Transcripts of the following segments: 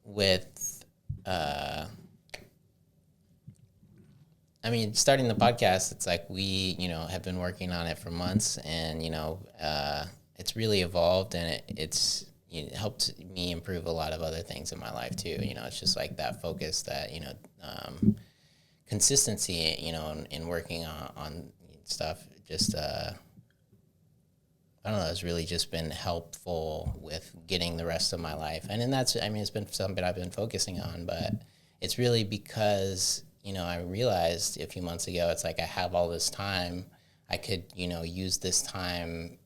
with starting the podcast, it's like we, have been working on it for months, and, it's really evolved, and it's helped me improve a lot of other things in my life too. It's just like that focus, that, consistency, in working on stuff. Just, I don't know, it's really just been helpful with getting the rest of my life. And then it's been something I've been focusing on, but it's really because, I realized a few months ago, it's like I have all this time. I could, use this time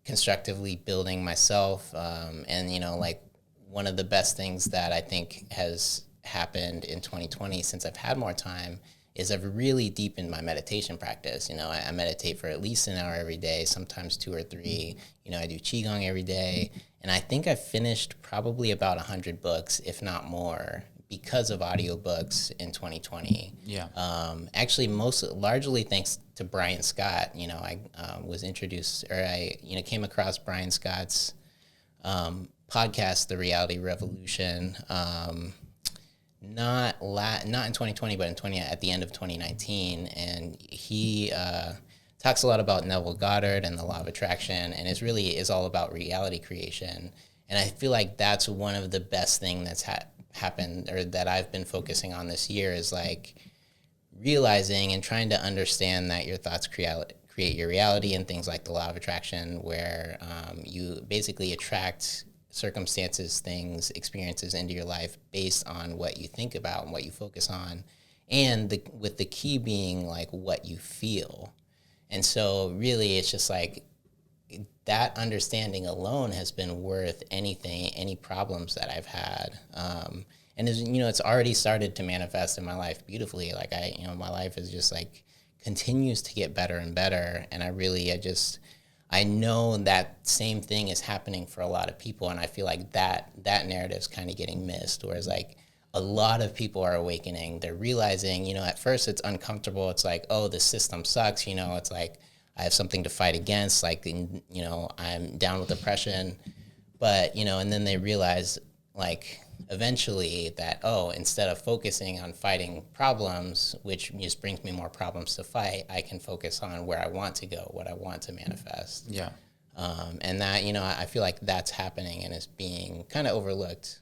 constructively building myself. And, like one of the best things that I think has happened in 2020 since I've had more time is I've really deepened my meditation practice. I meditate for at least an hour every day, sometimes 2 or 3. I do Qigong every day. And I think I've finished probably about 100 books, if not more, because of audiobooks in 2020. Yeah. Actually, largely thanks to Brian Scott. I was introduced, or I came across Brian Scott's podcast, The Reality Revolution. Not in 2020, but at the end of 2019, and he talks a lot about Neville Goddard and the law of attraction, and it really is all about reality creation. And I feel like that's one of the best things that's happened, or that I've been focusing on this year, is like realizing and trying to understand that your thoughts create your reality, and things like the law of attraction, where you basically attract circumstances, things, experiences into your life based on what you think about and what you focus on, and with the key being like what you feel. And so really it's just like that understanding alone has been worth any problems that I've had. And it's already started to manifest in my life beautifully. Like my life is just like continues to get better and better. And I know that same thing is happening for a lot of people, and I feel like that narrative is kind of getting missed. Whereas like a lot of people are awakening, they're realizing, at first it's uncomfortable. It's like, oh, the system sucks. It's like I have something to fight against. Like, I'm down with oppression, but and then they realize like eventually that, oh, instead of focusing on fighting problems, which just brings me more problems to fight, I can focus on where I want to go, what I want to manifest. Yeah. And that, I feel like that's happening and is being kind of overlooked.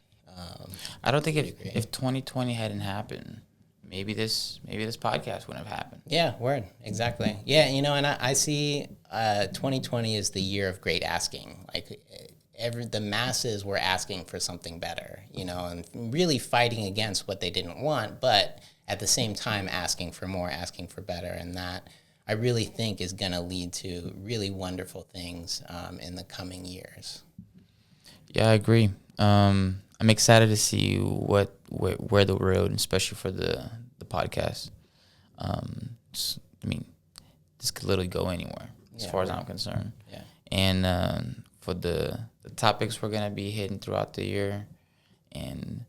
I don't think if 2020 hadn't happened, maybe this podcast wouldn't have happened. Yeah, word. Exactly. Yeah, and I see 2020 is the year of great asking. Like, the masses were asking for something better, and really fighting against what they didn't want, but at the same time asking for more, asking for better. And that I really think is going to lead to really wonderful things in the coming years. Yeah, I agree. I'm excited to see where the road, especially for the podcast. This could literally go anywhere as far as I'm concerned. Yeah. And for the topics we're going to be hitting throughout the year, and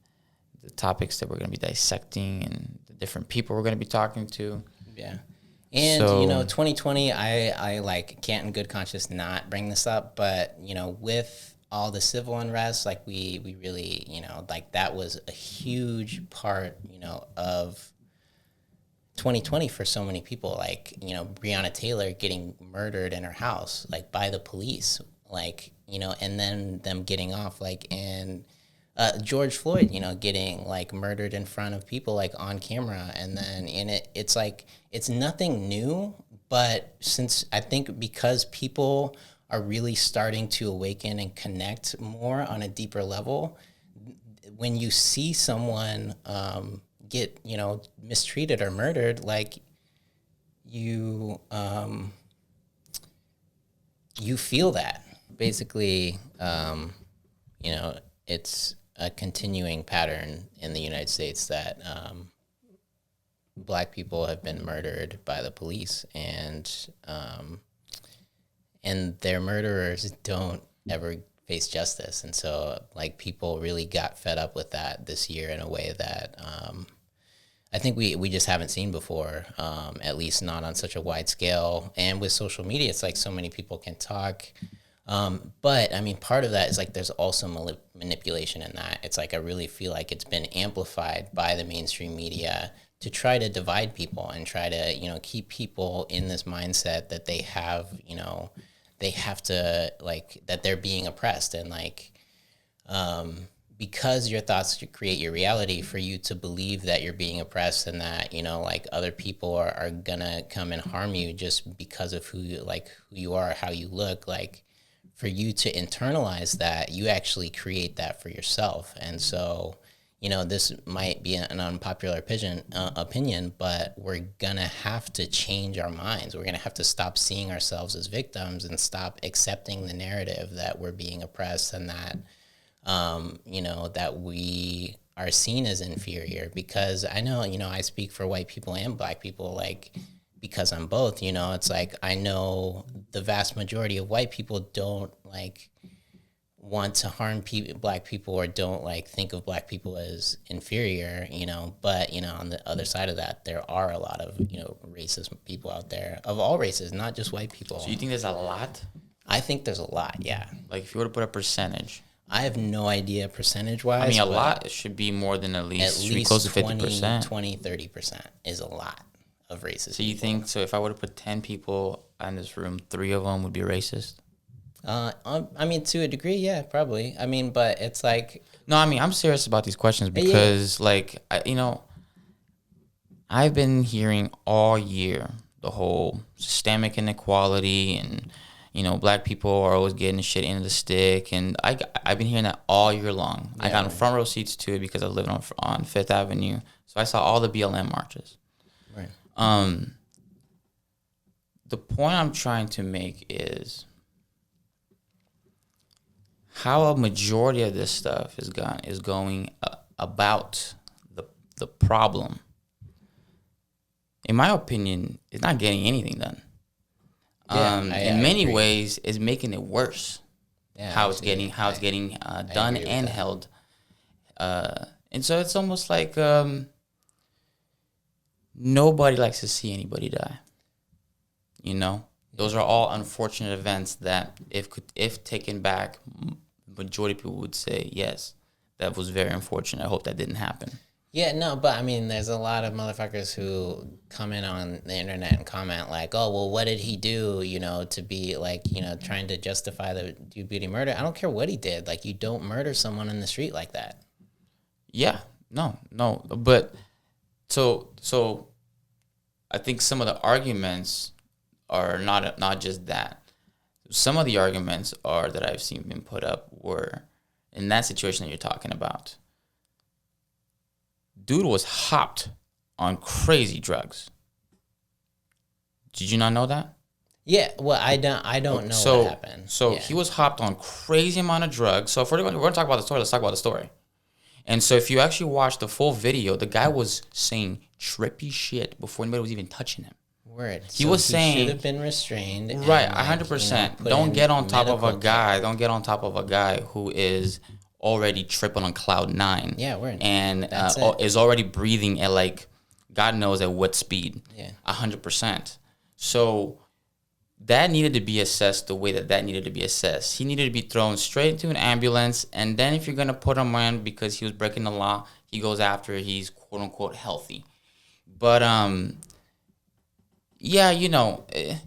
the topics that we're going to be dissecting, and the different people we're going to be talking to. Yeah. And, 2020, I like can't in good conscience not bring this up, but, with all the civil unrest, like we really, like that was a huge part, of 2020 for so many people. Like, Breonna Taylor getting murdered in her house, like by the police, like, and then them getting off, like, and George Floyd, getting like murdered in front of people, like on camera. And then it's like, it's nothing new, but since I think because people are really starting to awaken and connect more on a deeper level, when you see someone get, mistreated or murdered, like you feel that. Basically, it's a continuing pattern in the United States that Black people have been murdered by the police, and their murderers don't ever face justice. And so, like, people really got fed up with that this year in a way that I think we just haven't seen before, at least not on such a wide scale. And with social media, it's like so many people can talk But I mean, part of that is like there's also manipulation in that. It's like I really feel like it's been amplified by the mainstream media to try to divide people and try to, keep people in this mindset that they have, they have to like that they're being oppressed and like because your thoughts create your reality, for you to believe that you're being oppressed and that, like other people are gonna come and harm you just because of who you are, how you look, like for you to internalize that, you actually create that for yourself. And so, this might be an unpopular opinion, but we're going to have to change our minds. We're going to have to stop seeing ourselves as victims and stop accepting the narrative that we're being oppressed and that, that we are seen as inferior. Because I know, I speak for white people and black people, like, because I'm both, it's like I know the vast majority of white people don't like want to harm black people or don't like think of black people as inferior, but on the other side of that, there are a lot of, racist people out there of all races, not just white people. So you think there's a lot? I think there's a lot, yeah. Like if you were to put a percentage. I have no idea percentage-wise. I mean, a lot should be more than at least close to 50%. 20, 30% is a lot of racist. So you people. think, so if I were to put 10 people in this room, 3 of them would be racist? I mean, to a degree, yeah, probably. I mean, but it's like... No, I mean, I'm serious about these questions because, I've been hearing all year the whole systemic inequality and, black people are always getting the shit into the stick. And I've been hearing that all year long. Yeah, I got front row seats to it because I live on Fifth Avenue. So I saw all the BLM marches. Right. The point I'm trying to make is how a majority of this stuff is going about the problem. In my opinion, it's not getting anything done. In many ways, it's making it worse. Yeah, how it's getting done and held. And so it's almost like nobody likes to see anybody die. Those are all unfortunate events that if taken back, majority of people would say, yes, that was very unfortunate. I hope that didn't happen. Yeah, no, but I mean, there's a lot of motherfuckers who come in on the internet and comment like, oh, well, what did he do, to be like, trying to justify the Beauty murder. I don't care what he did. Like, you don't murder someone in the street like that. Yeah, no. But so I think some of the arguments are not just that. Some of the arguments that I've seen been put up were in that situation that you're talking about. Dude was hopped on crazy drugs. Did you not know that? Yeah, well, I don't know what happened. So he was hopped on crazy amount of drugs. So if we're going to talk about the story, let's talk about the story. And so if you actually watch the full video, the guy was saying trippy shit before anybody was even touching him. Word. He was saying should have been restrained. Right, 100%. Don't get on top of a guy. Don't get on top of a guy who is already tripping on cloud 9. Yeah, word. And is already breathing at like God knows at what speed. Yeah, 100%. So that needed to be assessed the way that needed to be assessed. He needed to be thrown straight into an ambulance, and then if you're gonna put him on because he was breaking the law, he goes after he's quote unquote healthy. But yeah,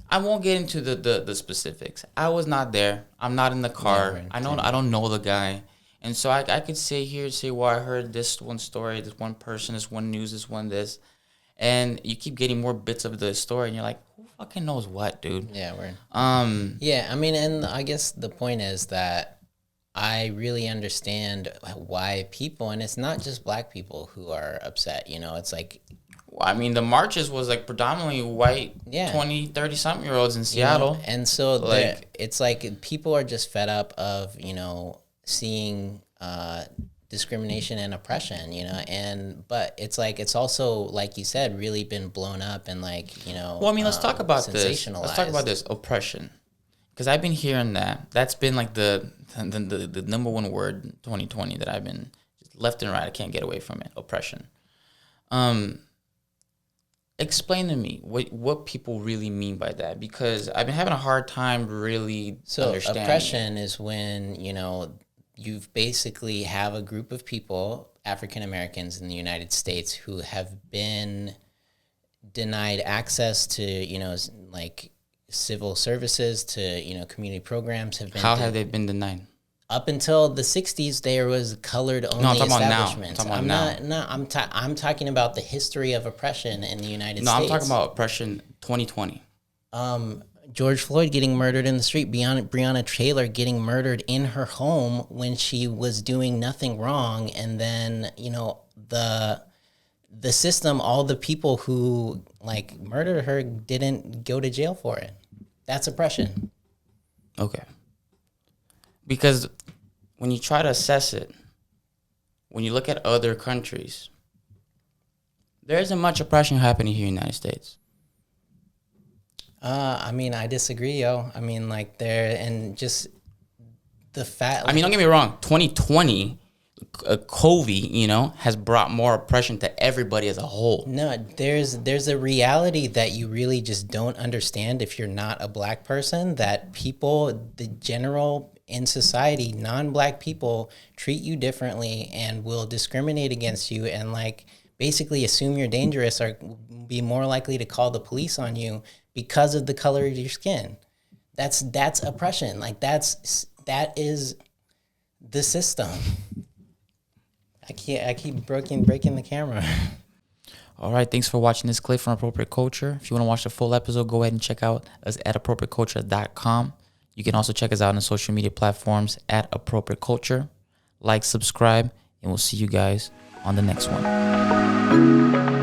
I won't get into the specifics. I was not there. I'm not in the car. I don't know the guy. And so I could say well, I heard this one story, this one person, this one news, this one this. And you keep getting more bits of the story, and you're like, who fucking knows what, dude? Yeah, word. Yeah, I mean, and I guess the point is that I really understand why people, and it's not just black people who are upset, it's like... I mean, the marches was like predominantly white, 20, 30-something-year-olds in Seattle. And so it's like people are just fed up of, seeing discrimination and oppression, but it's like, it's also, like you said, really been blown up and like, Well, I mean, let's talk about this. Let's talk about this, oppression. Because I've been hearing that. That's been like the number one word 2020 that I've been just left and right. I can't get away from it. Oppression. explain to me what people really mean by that, because I've been having a hard time really understanding. Oppression is when, you basically have a group of people, African Americans in the United States, who have been denied access to, like civil services, to, community programs. How have they been denied? Up until the 60s, there was colored only establishments. I'm talking about the history of oppression in the United States. No, I'm talking about oppression 2020. George Floyd getting murdered in the street, Breonna Taylor getting murdered in her home when she was doing nothing wrong, and then, the system, all the people who like murdered her didn't go to jail for it. That's oppression. Okay. Because when you try to assess it, when you look at other countries, there isn't much oppression happening here in the United States. I disagree, yo. And just the fact. Don't get me wrong. 2020, COVID, has brought more oppression to everybody as a whole. No, there's a reality that you really just don't understand if you're not a black person, that people, the general in society, non-black people treat you differently and will discriminate against you and like basically assume you're dangerous or be more likely to call the police on you because of the color of your skin. That's oppression. Like that is the system. I keep breaking the camera. All right, thanks for watching this clip from Appropriate Culture. If you want to watch the full episode, go ahead and check out us at appropriateculture.com. You can also check us out on the social media platforms at Appropriate Culture. Like, subscribe, and we'll see you guys on the next one.